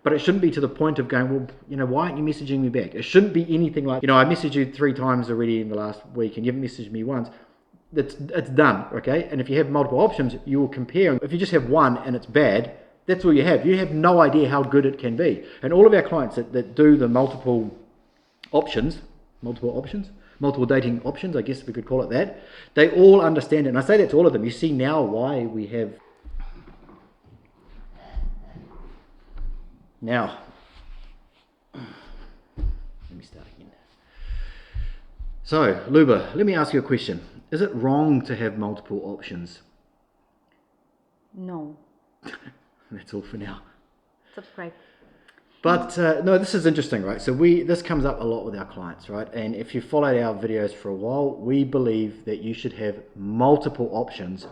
But it shouldn't be to the point of going, well, why aren't you messaging me back? It shouldn't be anything like, I messaged you 3 times already in the last week and you haven't messaged me once. It's done, okay? And if you have multiple options, you will compare. If you just have one and it's bad, that's all you have. You have no idea how good it can be. And all of our clients that do the multiple dating options, I guess we could call it that, they all understand it. And I say that to all of them. You see now why we have... Now, let me start again. So, Luba, let me ask you a question. Is it wrong to have multiple options? No. That's all for now. Subscribe. But no, this is interesting, right? So this comes up a lot with our clients, right? And if you followed our videos for a while, we believe that you should have multiple options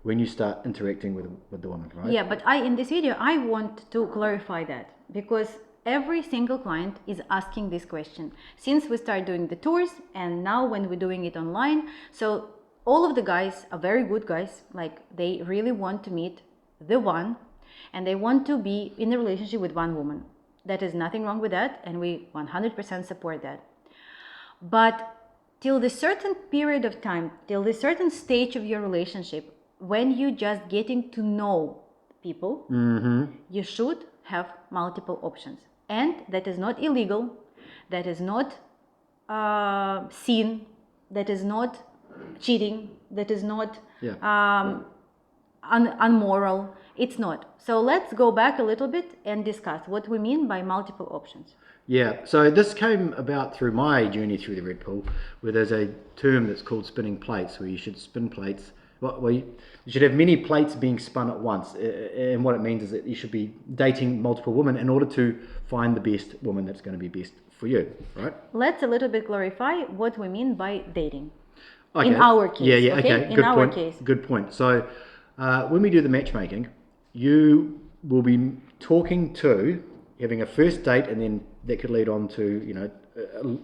when you start interacting with the woman, right? Yeah, but in this video, I want to clarify that because every single client is asking this question since we started doing the tours and now when we're doing it online. So all of the guys are very good guys, like they really want to meet the one and they want to be in a relationship with one woman. That is nothing wrong with that and we 100% support that. But till the certain period of time, till the certain stage of your relationship, when you just getting to know people, you should have multiple options. And that is not illegal, that is not sin, that is not cheating, that is not unmoral. It's not. So let's go back a little bit and discuss what we mean by multiple options. Yeah, so this came about through my journey through the Red Pill, where there's a term that's called spinning plates, where you should spin plates. Well, you should have many plates being spun at once. And what it means is that you should be dating multiple women in order to find the best woman that's going to be best for you, right? Let's a little bit clarify what we mean by dating. Okay. In our case. Yeah, okay. In our case. Good point. So when we do the matchmaking, you will be having a first date, and then that could lead on to,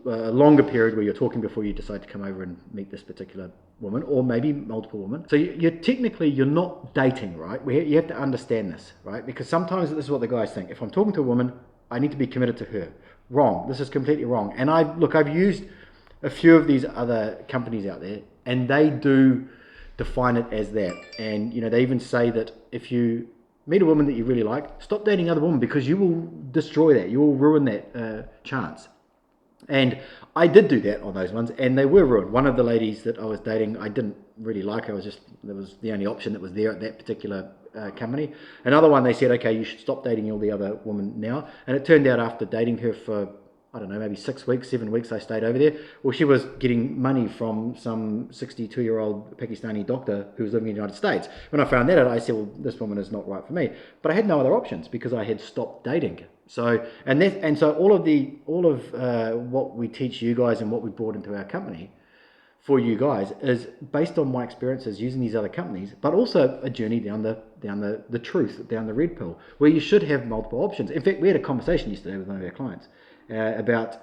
a longer period where you're talking before you decide to come over and meet this particular woman, or maybe multiple women. So you're not dating, right? You have to understand this, right? Because sometimes this is what the guys think. If I'm talking to a woman, I need to be committed to her. Wrong. This is completely wrong. And I've used a few of these other companies out there, and they do define it as that. And they even say that if you meet a woman that you really like, stop dating other women because you will destroy that. You will ruin that chance. And I did do that on those ones, and they were ruined. One of the ladies that I was dating, I didn't really like her. That was the only option that was there at that particular company. Another one, they said, okay, you should stop dating all the other women now. And it turned out after dating her for, I don't know, maybe 6 weeks, 7 weeks, I stayed over there. Well, she was getting money from some 62-year-old Pakistani doctor who was living in the United States. When I found that out, I said, well, this woman is not right for me. But I had no other options because I had stopped dating. So all of what we teach you guys and what we brought into our company for you guys is based on my experiences using these other companies, but also a journey down the truth, down the red pill, where you should have multiple options. In fact, we had a conversation yesterday with one of our clients about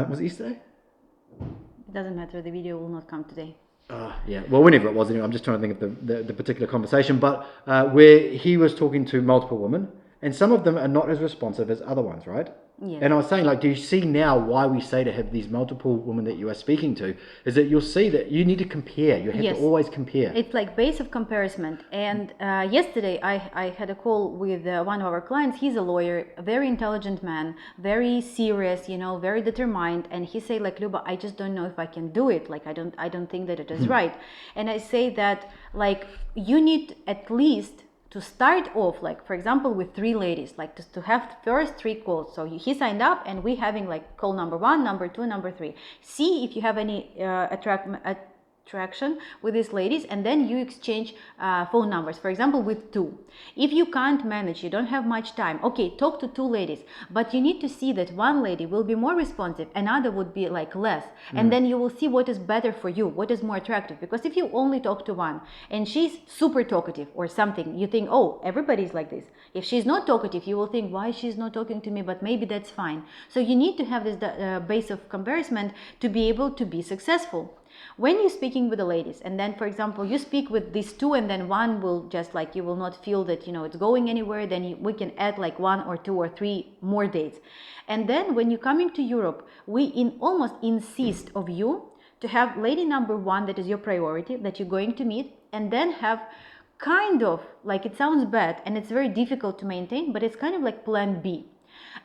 was it yesterday? It doesn't matter. The video will not come today. Yeah, well, whenever it was, anyway, I'm just trying to think of the particular conversation, but where he was talking to multiple women, and some of them are not as responsive as other ones, right? Yeah. And I was saying, do you see now why we say to have these multiple women that you are speaking to, is that you'll see that you need to compare. You have to always compare. It's like base of comparison. And yesterday I had a call with one of our clients. He's a lawyer, a very intelligent man, very serious, very determined. And he said, like, Luba, I just don't know if I can do it. Like, I don't think that it is right. And I say that, like, you need at least to start off, like, for example, with 3 ladies, like to have first 3 calls. So he signed up and we having like call number 1, number 2, number 3. See if you have any attraction with these ladies, and then you exchange phone numbers, for example, with 2. If you can't manage, you don't have much time, okay, talk to 2 ladies, but you need to see that one lady will be more responsive, another would be like less, and then you will see what is better for you, what is more attractive. Because if you only talk to one and she's super talkative or something, you think, oh, everybody's like this. If she's not talkative, you will think, why she's not talking to me, but maybe that's fine. So you need to have this base of comparison to be able to be successful. When you're speaking with the ladies, and then, for example, you speak with these two, and then one will just like, you will not feel that, you know, it's going anywhere, then we can add like 1 or 2 or 3 more dates. And then when you're coming to Europe, we almost insist of you to have lady number 1 that is your priority, that you're going to meet, and then have kind of like, it sounds bad and it's very difficult to maintain, but it's kind of like plan B.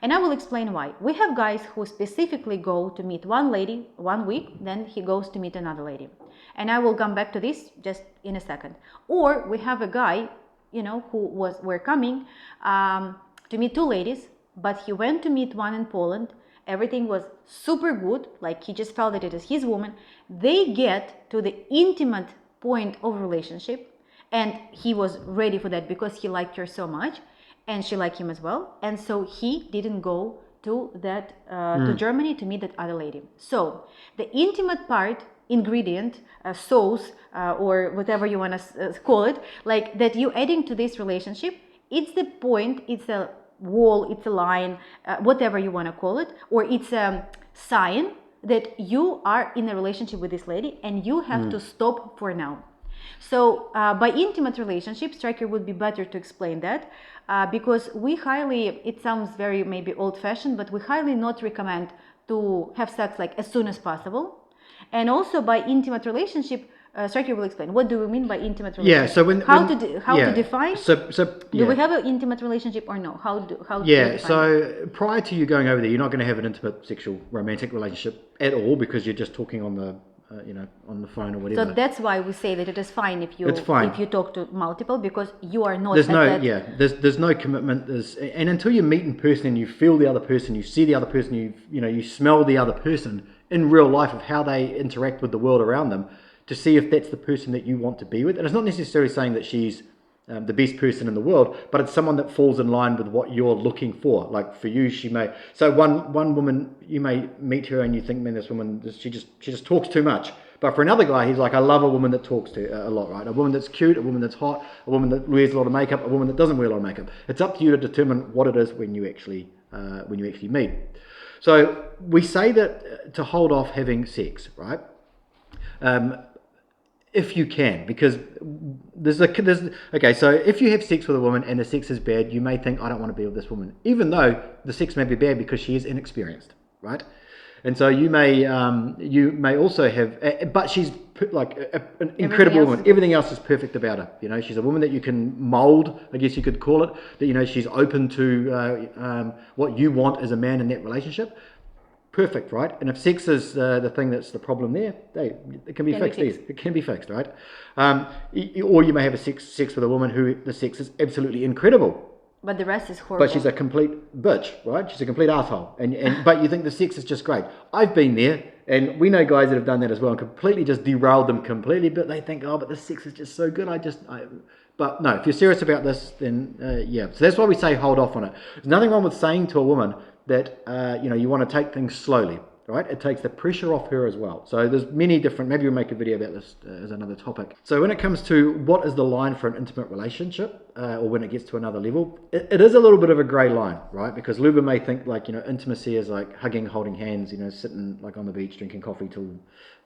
And I will explain why. We have guys who specifically go to meet one lady 1 week, then he goes to meet another lady. And I will come back to this just in a second. Or we have a guy, you know, were coming to meet 2 ladies, but he went to meet one in Poland. Everything was super good, like he just felt that it is his woman. They get to the intimate point of relationship, and he was ready for that because he liked her so much, and she liked him as well. And so he didn't go to that to Germany to meet that other lady. So the intimate part, ingredient, sauce, or whatever you want to call it, like that you adding to this relationship, it's the point, it's a wall, it's a line, whatever you want to call it, or it's a sign that you are in a relationship with this lady and you have to stop for now. So by intimate relationship, stryker would be better to explain that, because we highly, it sounds very maybe old-fashioned, but we highly not recommend to have sex like as soon as possible. And also by intimate relationship, stryker will explain what do we mean by intimate relationship. Yeah. So to define. So do we have an intimate relationship or no? How do Yeah. define So it? prior to you going over there, you're not going to have an intimate, sexual, romantic relationship at all, because you're just talking on the on the phone or whatever. So that's why we say that it is fine if you talk to multiple, because you are not. There's no commitment. And until you meet in person and you feel the other person, you see the other person, you smell the other person in real life of how they interact with the world around them, to see if that's the person that you want to be with. And it's not necessarily saying that she's the best person in the world, but it's someone that falls in line with what you're looking for. Like for you, she may. So one woman, you may meet her and you think, man, this woman, she just talks too much. But for another guy, he's like, I love a woman that talks a lot, right? A woman that's cute, a woman that's hot, a woman that wears a lot of makeup, a woman that doesn't wear a lot of makeup. It's up to you to determine what it is when you actually meet. So we say that to hold off having sex, right? If you can, because okay, so if you have sex with a woman and the sex is bad, you may think, I don't want to be with this woman, even though the sex may be bad because she is inexperienced, right? And so you may also have, but she's like an incredible woman. Everything else is perfect about her. You know, she's a woman that you can mold, I guess you could call it. That she's open to what you want as a man in that relationship. Perfect, right? And if sex is the thing that's the problem there, it can be fixed. It can be fixed, right? Or you may have a sex with a woman who the sex is absolutely incredible, but the rest is horrible. but she's a complete bitch, right? She's a complete asshole, and but you think the sex is just great. I've been there, and we know guys that have done that as well, and completely just derailed them completely. But they think, oh, but the sex is just so good. But no, if you're serious about this, then yeah. So that's why we say hold off on it. There's nothing wrong with saying to a woman that you want to take things slowly, right? It takes the pressure off her as well. So there's many different, maybe we'll make a video about this as another topic. So when it comes to what is the line for an intimate relationship, or when it gets to another level, it is a little bit of a grey line, right? Because Luba may think like, intimacy is like hugging, holding hands, sitting like on the beach, drinking coffee till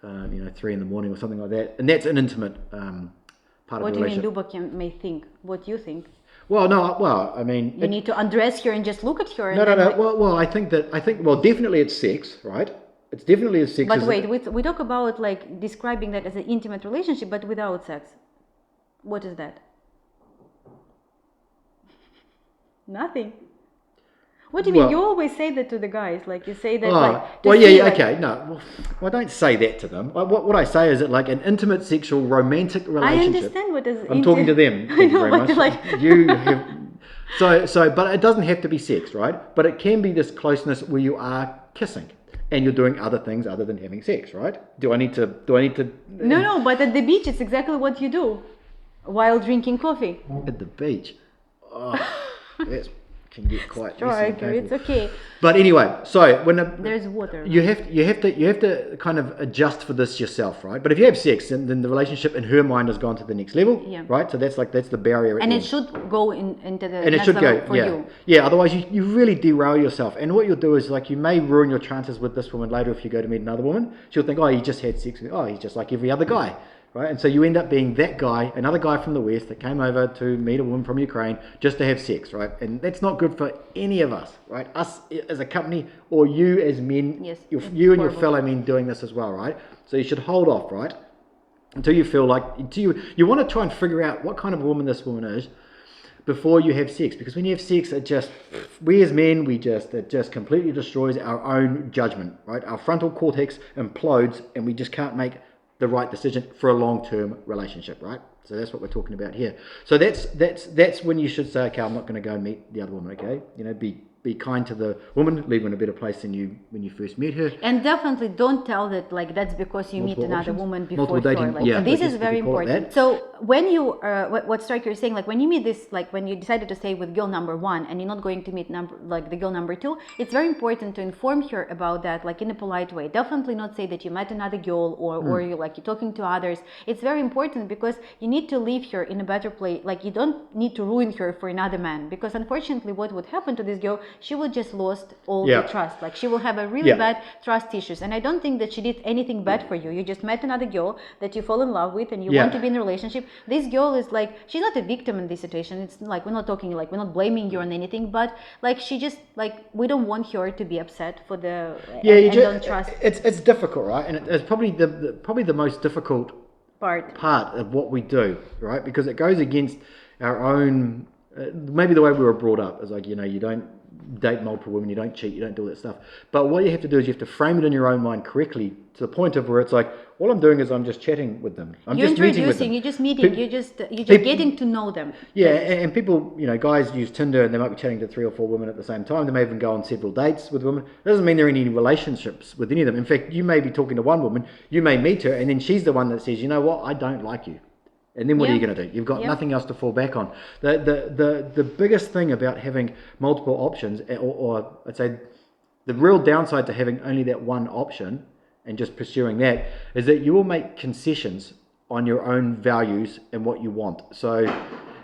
3 a.m. or something like that. And that's an intimate part of the relationship. What do you mean Luba may think? What do you think? Well, I mean... You need to undress her and just look at her. No. Well, definitely it's sex, right? It's definitely a sex. But wait, we talk about like describing that as an intimate relationship, but without sex. What is that? Nothing. What do you mean? You always say that to the guys, like you say that. Okay, no. Well, I don't say that to them. What I say is that like an intimate, sexual, romantic relationship. I understand what is. I'm talking to them. I know, but like you have. But it doesn't have to be sex, right? But it can be this closeness where you are kissing and you're doing other things other than having sex, right? Do I need to? No. But at the beach, it's exactly what you do while drinking coffee. At the beach. Oh, that's can get quite messy and Stryker, painful. it's okay. But anyway, so when There's water. you have to kind of adjust for this yourself, right? But if you have sex, then the relationship in her mind has gone to the next level, Yeah. right? So that's the barrier. And it should go into the and it next should level go, for yeah, you. yeah. Otherwise, you really derail yourself. And what you'll do is like you may ruin your chances with this woman later if you go to meet another woman. She'll think, oh, he just had sex. Oh, he's just like every other guy. Right, and so you end up being that guy, another guy from the West that came over to meet a woman from Ukraine just to have sex, right? And that's not good for any of us, right? Us as a company or you as men, Yes, you it's and your horrible. fellow men doing this as well, right? So you should hold off, right? Until you feel like, you want to try and figure out what kind of woman this woman is before you have sex, because when you have sex, it just completely destroys our own judgment, right? Our frontal cortex implodes and we just can't make the right decision for a long-term relationship, right? So that's what we're talking about here. So that's when you should say, okay, I'm not going to go and meet the other woman, okay? You know, be kind to the woman, leave her in a better place than when you first met her. And definitely don't tell that like that's because you Multiple meet another options. woman before Multiple dating, her. Like, yeah, this I is guess very we could call it important. that. So when you what Stryker is saying, like when you meet this, like when you decided to stay with girl number 1 and you're not going to meet the girl number 2, it's very important to inform her about that, like in a polite way. Definitely not say that you met another girl or you're talking to others. It's very important because you need to leave her in a better place. Like you don't need to ruin her for another man, because unfortunately what would happen to this girl, she would just lost all Yeah. the trust. Like she will have a really Yeah. bad trust issues. And I don't think that she did anything bad for you. You just met another girl that you fall in love with and you Yeah. want to be in a relationship. This girl is like, she's not a victim in this situation. It's like, we're not talking like, we're not blaming you on anything, but like she just like, we don't want her to be upset for the, Yeah, and don't trust it's difficult, right? And it's probably the most difficult part. of what we do, right? Because it goes against our own, maybe the way we were brought up is like, you know, you don't date multiple women, you don't cheat, you don't do all that stuff. But what you have to do is you have to frame it in your own mind correctly to the point of where it's like, all I'm doing is I'm just chatting with them. I'm You're just meeting with introducing, them. you're just meeting, you're just getting to know them. Yeah, and people, you know, guys use Tinder and they might be chatting to 3 or 4 women at the same time. They may even go on several dates with women. It doesn't mean they're in any relationships with any of them. In fact, you may be talking to one woman, you may meet her, and then she's the one that says, you know what, I don't like you. And then what are you going to do? You've got nothing else to fall back on. The biggest thing about having multiple options, or I'd say the real downside to having only that one option and just pursuing that, is that you will make concessions on your own values and what you want. So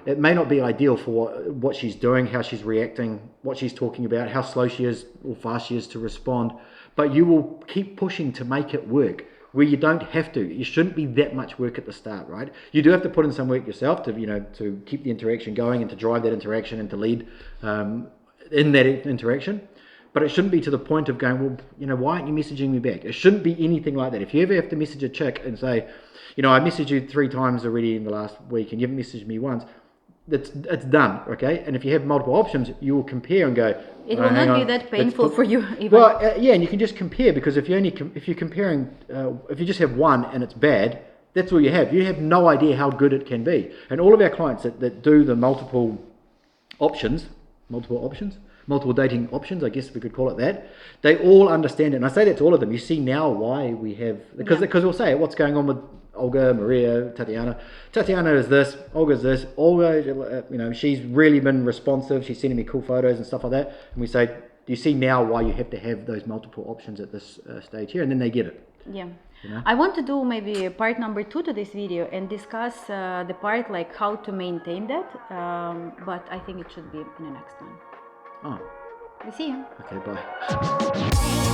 it may not be ideal for what she's doing, how she's reacting, what she's talking about, how slow she is or fast she is to respond, but you will keep pushing to make it work where you don't have to. You shouldn't be that much work at the start, right? You do have to put in some work yourself to, you know, to keep the interaction going and to drive that interaction and to lead in that interaction. But it shouldn't be to the point of going, well, you know, why aren't you messaging me back? It shouldn't be anything like that. If you ever have to message a chick and say, you know, I messaged you 3 times already in the last week and you haven't messaged me once, it's done, okay? And if you have multiple options, you will compare and go, It will not be that painful for you even. Well, yeah, and you can just compare, because if you're comparing, if you just have one and it's bad, that's all you have. You have no idea how good it can be. And all of our clients that do the multiple dating options, I guess we could call it that, they all understand it. And I say that to all of them. You see now why we have, because we'll say what's going on with Olga, Maria, Tatiana. Tatiana is this, Olga is this. Olga, you know, she's really been responsive. She's sending me cool photos and stuff like that. And we say, do you see now why you have to have those multiple options at this stage here? And then they get it. Yeah. You know? I want to do maybe part number 2 to this video and discuss the part like how to maintain that. But I think it should be in the next one. Oh, We see you. okay, bye.